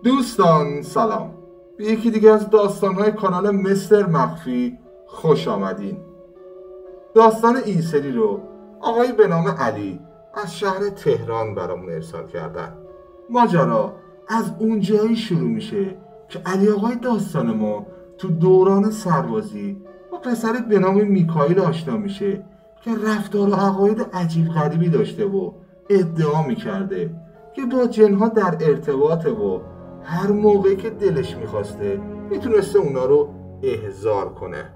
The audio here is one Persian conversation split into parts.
دوستان سلام، به یکی دیگه از داستان‌های کانال مستر مخفی خوش آمدین. داستان این سری رو آقایی به نام علی از شهر تهران برامون ارسال کردن. ماجرا از اونجایی شروع میشه که علی آقای داستان ما تو دوران سربازی با پسری به نام میکائیل آشنا میشه که رفتار و عقاید عجیب غریبی داشته و ادعا میکرده که با جنها در ارتباطه و هر موقعی که دلش میخواسته میتونسته اونا رو احضار کنه.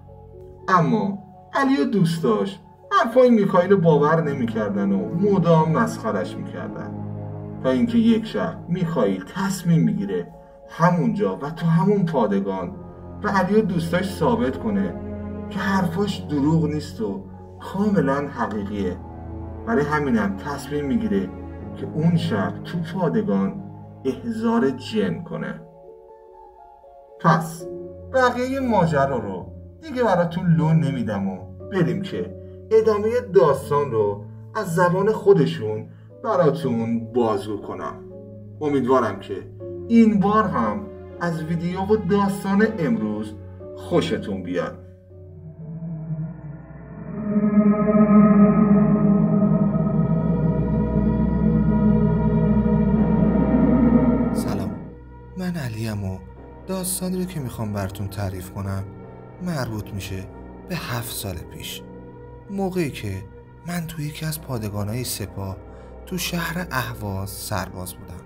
اما علی و دوستاش حرفای میکائیل رو باور نمیکردن و مدام مسخرش میکردن، تا اینکه یک شب میکائیل تصمیم میگیره همونجا و تو همون پادگان به علی و دوستاش ثابت کنه که حرفاش دروغ نیست و کاملا حقیقیه. برای همینم تصمیم میگیره که اون شب تو پادگان احضار جن کنه. پس بقیه ماجرا رو دیگه براتون لو نمیدم و بریم که ادامه داستان رو از زبان خودشون براتون بازگو کنم. امیدوارم که این بار هم از ویدیو و داستان امروز خوشتون بیاد. سلام، من علیم و داستانی رو که میخوام براتون تعریف کنم مربوط میشه به 7 سال پیش، موقعی که من توی یکی از پادگانهای سپاه تو شهر اهواز سرباز بودم.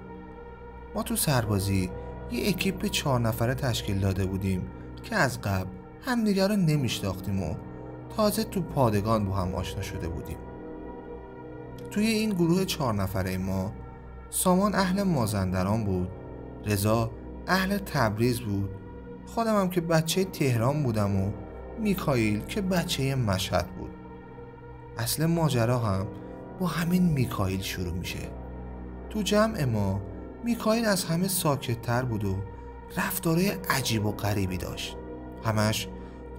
ما تو سربازی یه اکیپ 4 نفره تشکیل داده بودیم که از قبل همدیگر رو نمیشناختیم و تازه تو پادگان با هم آشنا شده بودیم. توی این گروه 4 نفره ما سامان اهل مازندران بود، رضا اهل تبریز بود، خودم هم که بچه تهران بودم و میکائیل که بچه مشهد بود. اصل ماجرا هم با همین میکائیل شروع میشه. تو جمع ما میکائیل از همه ساکت‌تر بود و رفتارهای عجیب و غریبی داشت. همش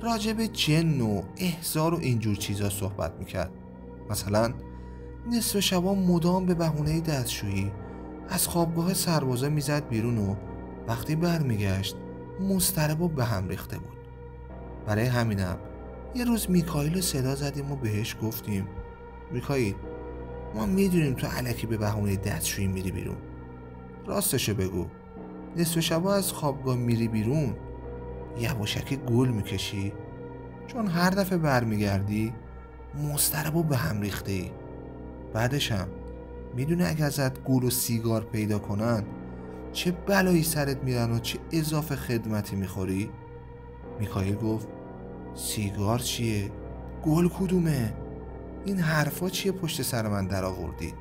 راجع به جن و احضار و اینجور چیزا صحبت میکرد. مثلا نصف شبا مدام به بهونه دستشویی از خوابگاه سربازا میزد بیرون و وقتی برمیگشت مضطرب و به هم ریخته بود. برای همینم یه روز میکائیل رو صدا زدیم و بهش گفتیم میکائیل، ما میدونیم تو الکی به بهونه دستشویی میری بیرون، راستشو بگو، نصف شبا از خوابگاه میری بیرون یواشکی گول میکشی؟ چون هر دفعه برمیگردی مضطرب و به هم ریخته ای. بعدش هم میدونه اگه ازت گول و سیگار پیدا کنن چه بلایی سرت میرن و چه اضافه خدمتی میخوری؟ میکائیل گفت سیگار چیه؟ گل کدومه؟ این حرفا چیه پشت سر من در آوردی؟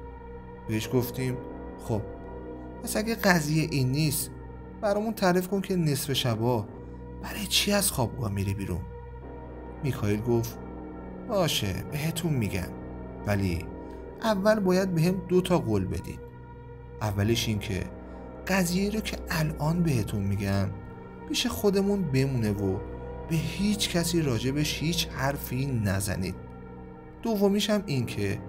بهش گفتیم خب پس اگه قضیه این نیست برامون تعریف کن که نصف شبا برای چی از خوابگاه میری بیرون؟ میکائیل گفت باشه بهتون میگم، ولی اول باید بهم 2 تا قول بدید. اولش این که قضیه رو که الان بهتون میگم پیش خودمون بمونه و به هیچ کسی راجبش هیچ حرفی نزنید. دومیش هم این که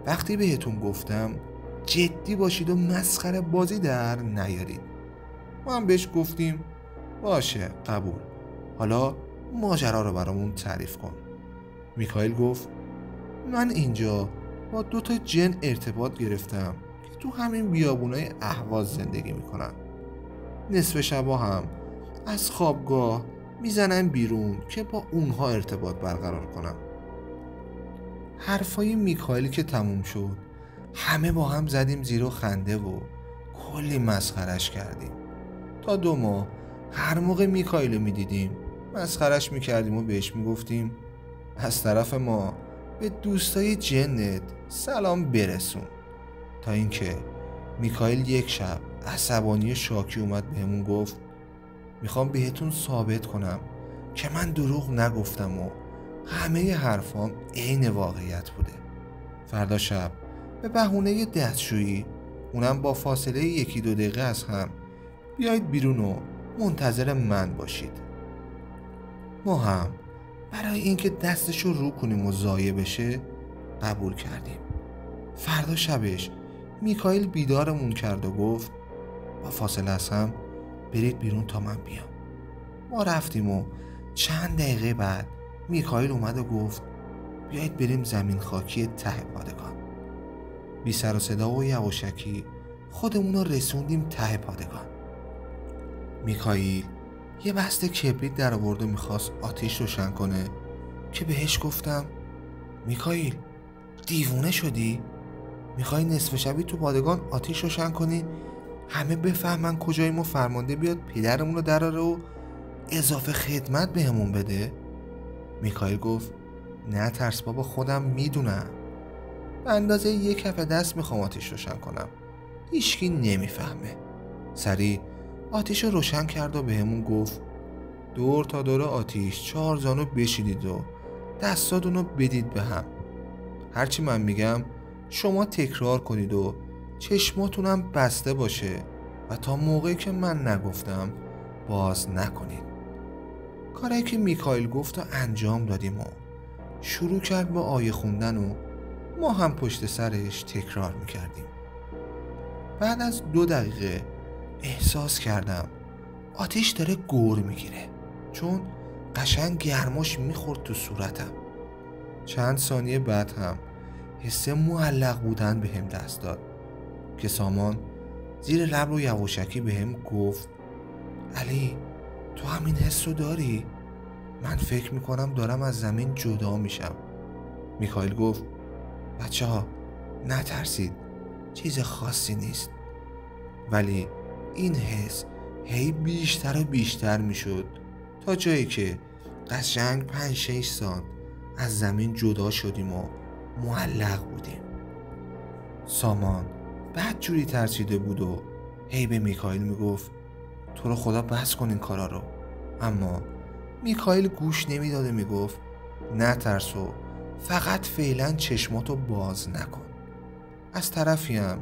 وقتی بهتون گفتم جدی باشید و مسخره بازی در نیارید. ما هم بهش گفتیم باشه قبول، حالا ماجرا رو برامون تعریف کن. میکائیل گفت من اینجا با 2 تا جن ارتباط گرفتم که تو همین بیابونای اهواز زندگی میکنن. نصف شبا هم از خوابگاه میزنن بیرون که با اونها ارتباط برقرار کنم. حرفای میکائیل که تموم شد همه با هم زدیم زیر خنده و کلی مسخرش کردیم. تا 2 ماه هر موقع میکائیل رو میدیدیم مسخرش میکردیم و بهش میگفتیم از طرف ما به دوستای جنت سلام برسون. تا اینکه میکائیل یک شب عصبانی شاکی اومد بهمون گفت میخوام بهتون ثابت کنم که من دروغ نگفتم و همه حرفام عین واقعیت بوده. فردا شب به بهونه دستشویی، اونم با فاصله 1-2 دقیقه از هم، بیایید بیرون و منتظر من باشید. ما هم برای اینکه دستشو رو کنیم و ضایع بشه قبول کردیم. فردا شبش میکائیل بیدارمون کرد و گفت با فاصله از هم برید بیرون تا من بیام. ما رفتیم و چند دقیقه بعد میکائیل اومد و گفت بیایید بریم زمین خاکی ته پادگان. بی سر و صدا و یواشکی خودمون رو رسوندیم ته پادگان. میکائیل یه بسته کبریت در آورد و میخواست آتیش روشن کنه که بهش گفتم میکائیل دیوونه شدی؟ میخوای نصف شبی تو پادگان آتیش روشن کنی همه بفهمن کجاییم و فرمانده بیاد پدرمون رو دراره و اضافه خدمت بهمون بده؟ میکائیل گفت نه ترس بابا، خودم میدونم، به اندازه یک کف دست میخوام آتیش روشن کنم، هیچکی نمیفهمه. سریع آتیش رو روشن کرد و بهمون گفت دور تا دور آتیش 4 زانو بشینید و دستاتونو بدید به هم. هرچی من میگم شما تکرار کنید و چشماتونم بسته باشه و تا موقعی که من نگفتم باز نکنید. کاری که میکائیل گفت و انجام دادیم و شروع کرد با آیه خوندن و ما هم پشت سرش تکرار میکردیم. بعد از 2 دقیقه احساس کردم آتیش داره گور میگیره، چون قشنگ گرماش میخورد تو صورتم. چند ثانیه بعد هم حس معلق بودن به هم دست داد که سامان زیر لب رو یواشکی به هم گفت علی تو همین حس رو داری؟ من فکر میکنم دارم از زمین جدا میشم. میکائیل گفت بچه ها نترسید، چیز خاصی نیست. ولی این حس هی بیشتر و بیشتر میشد تا جایی که قشنگ 5-6 سانت از زمین جدا شدیم و معلق بودیم. سامان بعد جوری ترسیده بود و هی به میکائیل میگفت تو رو خدا بس کن این کارا رو. اما میکائیل گوش نمیداد و میگفت نه ترس و فقط فعلا چشماتو باز نکن. از طرفی هم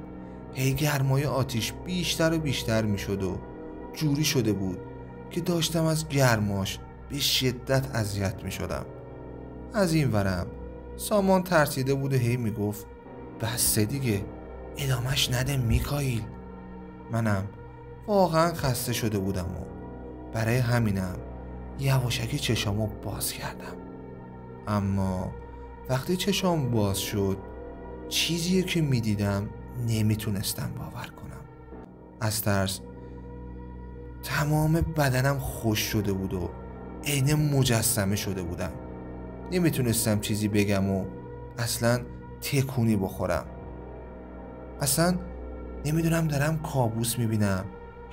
هی گرمای آتیش بیشتر و بیشتر میشد و جوری شده بود که داشتم از گرماش به شدت اذیت میشدم. از این ورم سامان ترسیده بود و هی میگفت بسه دیگه، ادامش نده میکائیل. منم واقعا خسته شده بودم و برای همینم یواشکی چشامو باز کردم. اما وقتی چشام باز شد چیزی که میدیدم نمیتونستم باور کنم. از ترس تمام بدنم خشک شده بود و عین مجسمه شده بودم. نمیتونستم چیزی بگم و اصلا تکونی بخورم. اصلا نمیدونم دارم کابوس میبینم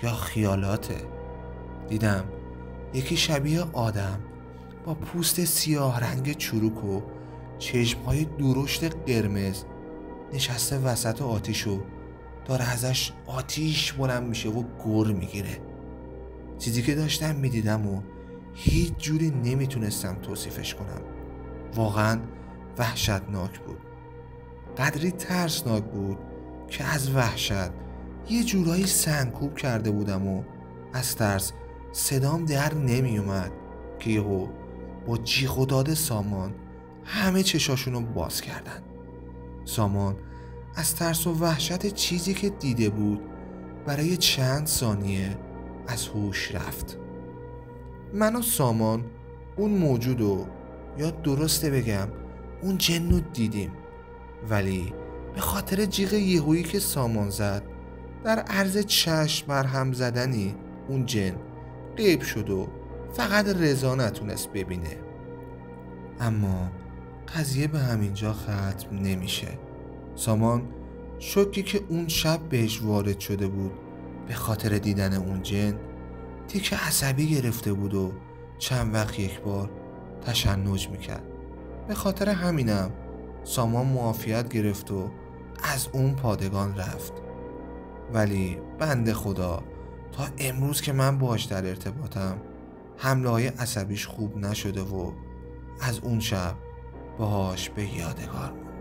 یا خیالاته. دیدم یکی شبیه آدم با پوست سیاه رنگ چروک و چشمهای درشت قرمز نشسته وسط آتیش و داره ازش آتیش بلند میشه و گر میگیره. چیزی که داشتم میدیدم و هیچ جوری نمیتونستم توصیفش کنم. واقعا وحشتناک بود. قدری ترسناک بود که از وحشت یه جورایی سنگکوب کرده بودم و از ترس صدام در نمی اومد که یهو با جیغ و داد سامان همه چشاشونو باز کردن. سامان از ترس و وحشت چیزی که دیده بود برای چند ثانیه از هوش رفت. من و سامان اون موجودو، یا درسته بگم اون جنو دیدیم، ولی به خاطر جیغ یهویی که سامان زد در عرض چشم برهم زدنی اون جن غیب شد و فقط رضا نتونست ببینه. اما قضیه به همینجا ختم نمیشه. سامان شوکی که اون شب بهش وارد شده بود به خاطر دیدن اون جن تیک عصبی گرفته بود و چند وقت یک بار تشنج میکرد. به خاطر همینم سامان معافیت گرفت و از اون پادگان رفت. ولی بنده خدا تا امروز که من باهاش در ارتباطم حمله های عصبیش خوب نشده و از اون شب باهاش به یادگار موند.